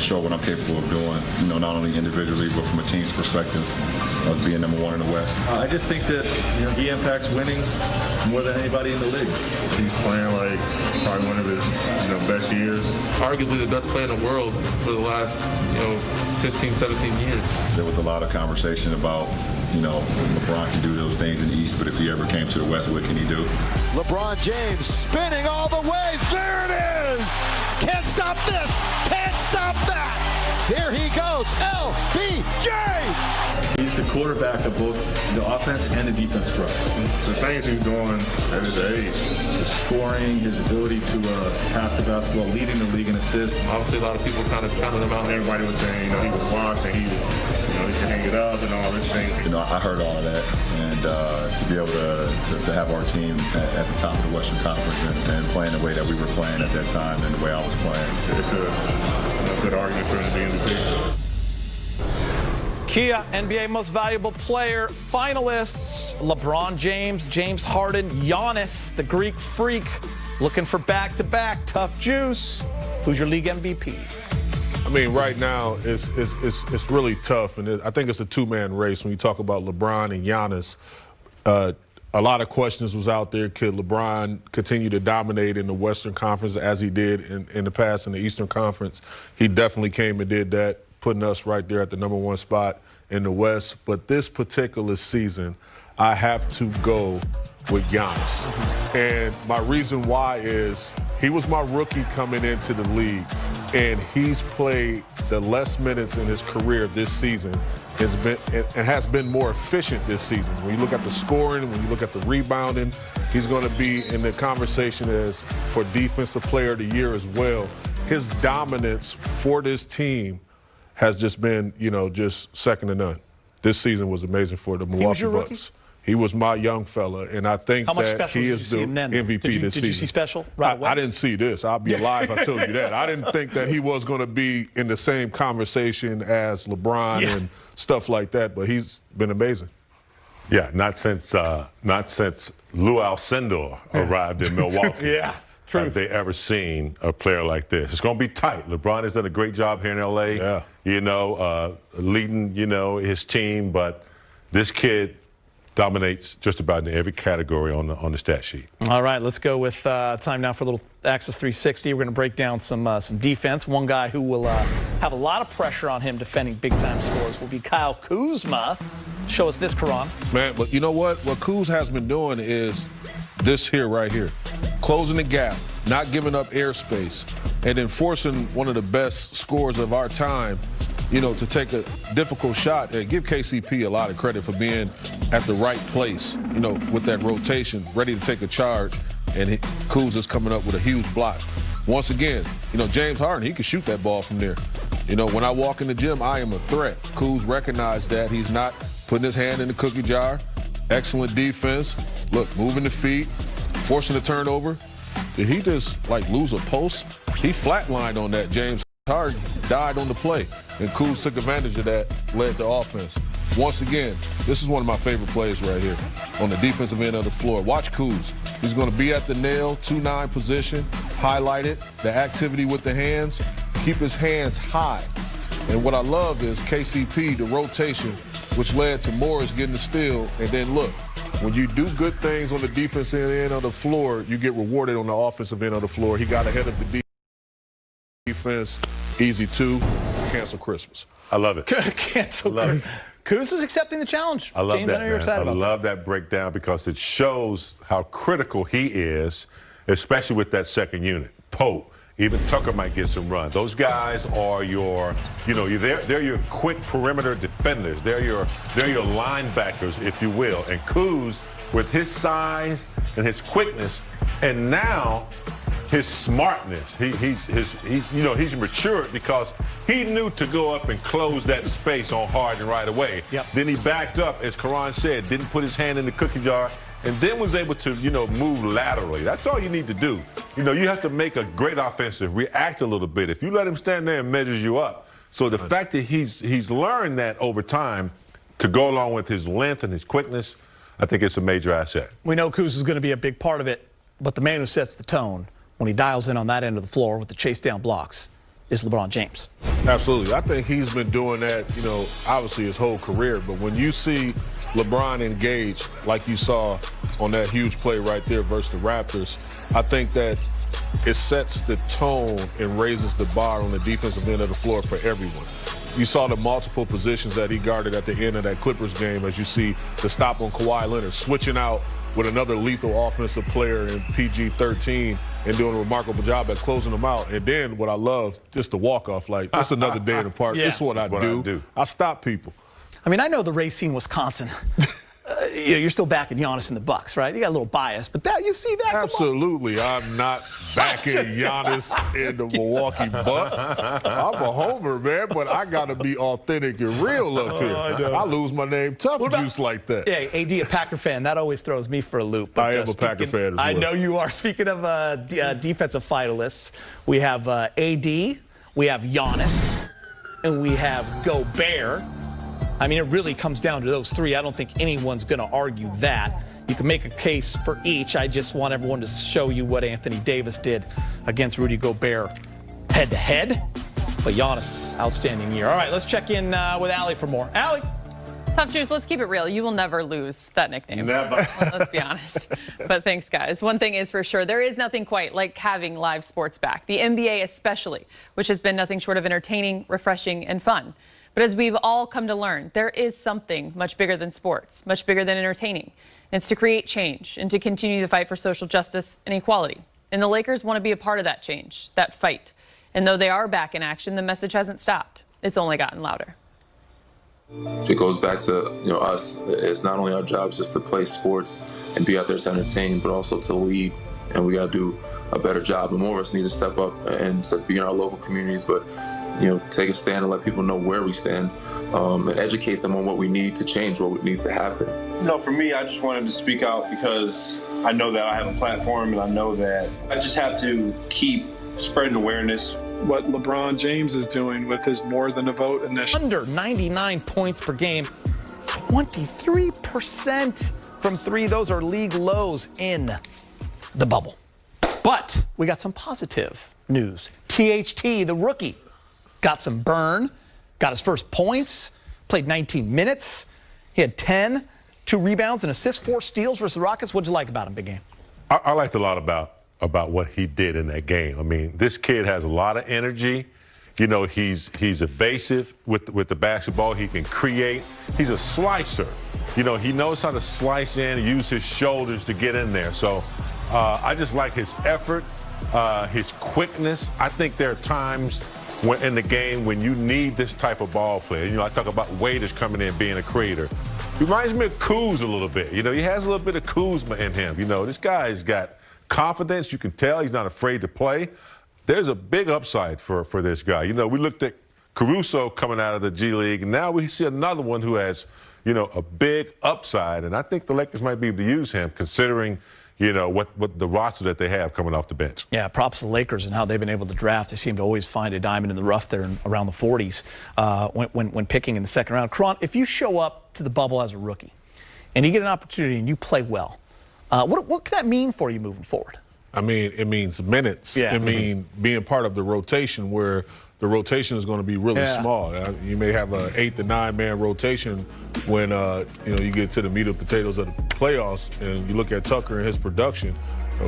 show what I'm capable of doing, not only individually but from a team's perspective, as being number one in the West. I just think that he impacts winning more than anybody in the league. He's playing like probably one of his best years. Arguably the best player in the world for the last 15, 17 years. There was a lot of conversation about LeBron can do those things in the East, but if he ever came to the West, what can he do? LeBron James spinning all the way. There it is! Can't stop this! Can't stop that! Here he goes, LBJ! He's the quarterback of both the offense and the defense for us. The things he's doing at his age. His scoring, his ability to pass the basketball, leading the league in assists. Obviously, a lot of people kind of counted him out. Everybody was saying, he was washed and he could hang it up and all this thing. I heard all of that, and to be able to have our team at the top of the Western Conference and playing the way that we were playing at that time and the way I was playing. It's a good argument for him to be in the team. Kia NBA Most Valuable Player finalists: LeBron James, James Harden, Giannis, the Greek Freak, looking for back-to-back. Tough juice. Who's your league MVP? I mean, right now it's really tough, and I think it's a two-man race when you talk about LeBron and Giannis. A lot of questions was out there. Could LeBron continue to dominate in the Western Conference as he did in the past in the Eastern Conference? He definitely came and did that, putting us right there at the #1 spot in the West. But this particular season, I have to go with Giannis. And my reason why is he was my rookie coming into the league, and he's played the less minutes in his career this season has been more efficient this season. When you look at the scoring, when you look at the rebounding, he's going to be in the conversation as for Defensive Player of the Year as well. His dominance for this team has just been, just second to none. This season was amazing for the Milwaukee Bucks. He was my young fella, and I think that he is the MVP this season. Did you see special right away? I didn't see this. I'll be alive if I told you that. I didn't think that he was going to be in the same conversation as LeBron and stuff like that, but he's been amazing. Yeah, not since Lou Alcindor arrived in Milwaukee. Yeah, true. Have they ever seen a player like this? It's going to be tight. LeBron has done a great job here in L.A., leading, his team, but this kid dominates just about in every category on the stat sheet. All right, let's go with time now for a little Access 360. We're going to break down some defense. One guy who will have a lot of pressure on him defending big-time scores will be Kyle Kuzma. Show us this, Karan. Man, but you know what? What Kuz has been doing is this here, right here. Closing the gap, not giving up airspace, and then forcing one of the best scorers of our time, to take a difficult shot. And give KCP a lot of credit for being at the right place, with that rotation, ready to take a charge. And Kuz is coming up with a huge block. Once again, James Harden, he can shoot that ball from there. When I walk in the gym, I am a threat. Kuz recognized that. He's not putting his hand in the cookie jar. Excellent defense. Look, moving the feet, forcing the turnover. Did he just, lose a post? He flatlined on that. James Harden died on the play. And Kuz took advantage of that, led to offense. Once again, this is one of my favorite plays right here on the defensive end of the floor. Watch Kuz. He's going to be at the nail, 2-9 position, highlight it, the activity with the hands, keep his hands high. And what I love is KCP, the rotation, which led to Morris getting the steal. And then look, when you do good things on the defensive end of the floor, you get rewarded on the offensive end of the floor. He got ahead of the defense, easy two. Cancel Christmas. I love it. Cancel Christmas. Kuz is accepting the challenge. I love James, that, I know you're excited about love that breakdown because it shows how critical he is, especially with that second unit. Pope, even Tucker might get some runs. Those guys are your, they're your quick perimeter defenders. They're your linebackers, if you will. And Kuz, with his size and his quickness, and now his smartness. He's matured because he knew to go up and close that space on Harden right away. Yep. Then he backed up, as Karan said, didn't put his hand in the cookie jar, and then was able to, move laterally. That's all you need to do. You have to make a great offensive, react a little bit. If you let him stand there and measures you up. So the fact that he's learned that over time to go along with his length and his quickness, I think it's a major asset. We know Kuz is going to be a big part of it, but the man who sets the tone when he dials in on that end of the floor with the chase down blocks is LeBron James. Absolutely. I think he's been doing that, obviously his whole career. But when you see LeBron engage like you saw on that huge play right there versus the Raptors, I think that it sets the tone and raises the bar on the defensive end of the floor for everyone. You saw the multiple positions that he guarded at the end of that Clippers game, as you see the stop on Kawhi Leonard, switching out with another lethal offensive player in PG-13 and doing a remarkable job at closing them out. And then what I love, just the walk-off, like, that's another day in the park. Yeah. This is what I do. I stop people. I mean, I know the Racine, Wisconsin. You're still backing Giannis in the Bucks, right? You got a little bias, but you see that? Absolutely. I'm not backing Giannis in the Milwaukee Bucks. I'm a homer, man, but I got to be authentic and real up here. I lose my name tough juice like that. Yeah, AD, a Packer fan. That always throws me for a loop. But, I am a Packer fan as well. I know you are. Speaking of defensive finalists, we have AD, we have Giannis, and we have Gobert. I mean, it really comes down to those three. I don't think anyone's going to argue that. You can make a case for each. I just want everyone to show you what Anthony Davis did against Rudy Gobert head-to-head. But Giannis, outstanding year. All right, let's check in with Allie for more. Allie. Tough Juice, let's keep it real. You will never lose that nickname. Never. Well, let's be honest. But thanks, guys. One thing is for sure, there is nothing quite like having live sports back. The NBA especially, which has been nothing short of entertaining, refreshing, and fun. But as we've all come to learn, there is something much bigger than sports, much bigger than entertaining. And it's to create change and to continue the fight for social justice and equality. And the Lakers want to be a part of that change, that fight. And though they are back in action, the message hasn't stopped. It's only gotten louder. It goes back to us. It's not only our jobs just to play sports and be out there to entertain, but also to lead. And we got to do a better job. And more of us need to step up and be in our local communities, but take a stand and let people know where we stand, and educate them on what we need to change, what needs to happen. For me, I just wanted to speak out because I know that I have a platform, and I know that I just have to keep spreading awareness. What LeBron James is doing with his More Than a Vote initiative. Under 99 points per game, 23% from three. Those are league lows in the bubble. But we got some positive news. THT, the rookie, got some burn, got his first points, played 19 minutes. He had 10, 2 rebounds, and assists, 4 steals versus the Rockets. What'd you like about him, big game? I liked a lot about what he did in that game. I mean, this kid has a lot of energy. He's evasive with the basketball. He can create. He's a slicer. He knows how to slice in and use his shoulders to get in there. So I just like his effort, his quickness. I think there are times in the game when you need this type of ball player. I talk about Waiters coming in being a creator. Reminds me of Kuz a little bit. He has a little bit of Kuzma in him. This guy's got confidence. You can tell he's not afraid to play. There's a big upside for this guy. We looked at Caruso coming out of the G League, and now we see another one who has, a big upside. And I think the Lakers might be able to use him, considering what the roster that they have coming off the bench. Yeah, props to the Lakers and how they've been able to draft. They seem to always find a diamond in the rough there around the 40s when picking in the second round. Karan, if you show up to the bubble as a rookie and you get an opportunity and you play well, what could that mean for you moving forward? I mean, it means minutes. Yeah. It means being part of the rotation where the rotation is going to be really small. You may have an 8 to 9 man rotation when you get to the meat and potatoes of the playoffs, and you look at Tucker and his production.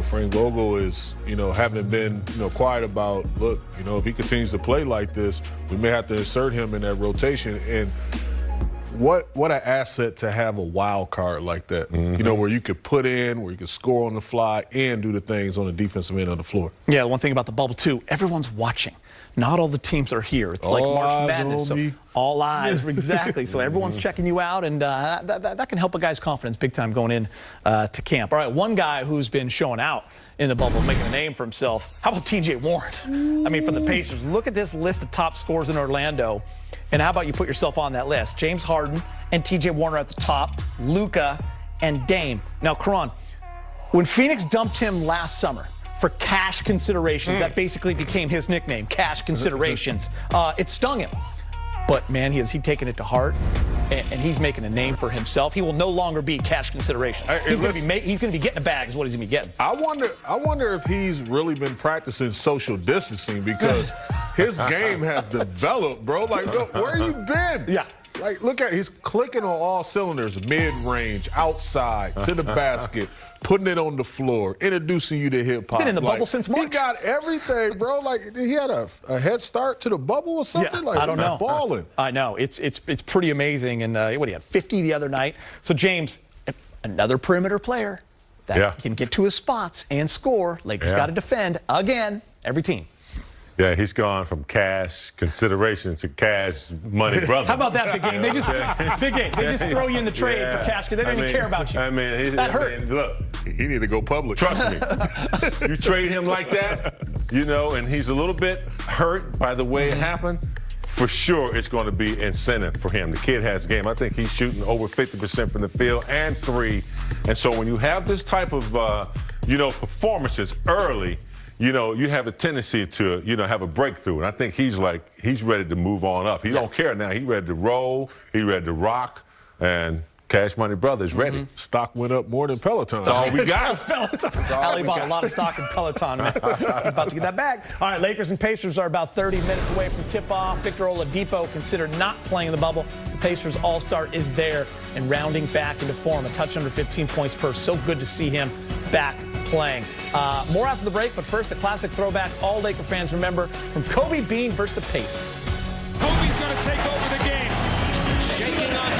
Frank Vogel is, haven't been, quiet about, look, if he continues to play like this, we may have to insert him in that rotation. And what an asset to have a wild card like that, where you could put in, where you could score on the fly and do the things on the defensive end of the floor. Yeah, one thing about the bubble, too, everyone's watching. Not all the teams are here. It's like March Madness. So all eyes, exactly. So everyone's checking you out, and that can help a guy's confidence big time going in to camp. All right, one guy who's been showing out in the bubble, making a name for himself. How about T.J. Warren? I mean, for the Pacers, look at this list of top scorers in Orlando. And how about you put yourself on that list? James Harden and T.J. Warner at the top, Luka and Dame. Now, Karan, when Phoenix dumped him last summer for cash considerations, that basically became his nickname, cash considerations, it stung him. But, man, he's taken it to heart, and he's making a name for himself. He will no longer be cash consideration. He's going to be getting a bag is what he's going to be getting. I wonder if he's really been practicing social distancing, because his game has developed, bro. Like, where you been? Yeah. Like, look at, he's clicking on all cylinders, mid-range, outside, to the basket, putting it on the floor, introducing you to hip-hop. Been in the bubble since March. He got everything, bro. Like, he had a head start to the bubble or something? Yeah, like, I don't know. Balling. I know. It's pretty amazing. And what he had, 50 the other night. So, James, another perimeter player that can get to his spots and score. Lakers got to defend, again, every team. Yeah, he's gone from cash consideration to cash money brother. How about that, Big Game? They just throw you in the trade for cash because they don't even care about you. I mean, that hurt. Look, he need to go public. Trust me. You trade him like that, you know, and he's a little bit hurt by the way it happened. For sure, it's going to be incentive for him. The kid has game. I think he's shooting over 50% from the field and 3. And so when you have this type of, performances early, you have a tendency to, have a breakthrough. And I think he's ready to move on up. He don't care now. He's ready to roll. He's ready to rock. And Cash Money Brothers ready. Stock went up more than Peloton. That's all we got. Ali bought a lot of stock in Peloton, man. He's about to get that back. All right, Lakers and Pacers are about 30 minutes away from tip-off. Victor Oladipo considered not playing in the bubble. The Pacers All-Star is there and rounding back into form. A touch under 15 points per. So good to see him back playing. More after the break, but first, a classic throwback all Laker fans remember from Kobe Bean versus the Pacers. Kobe's going to take over the game. Shaking on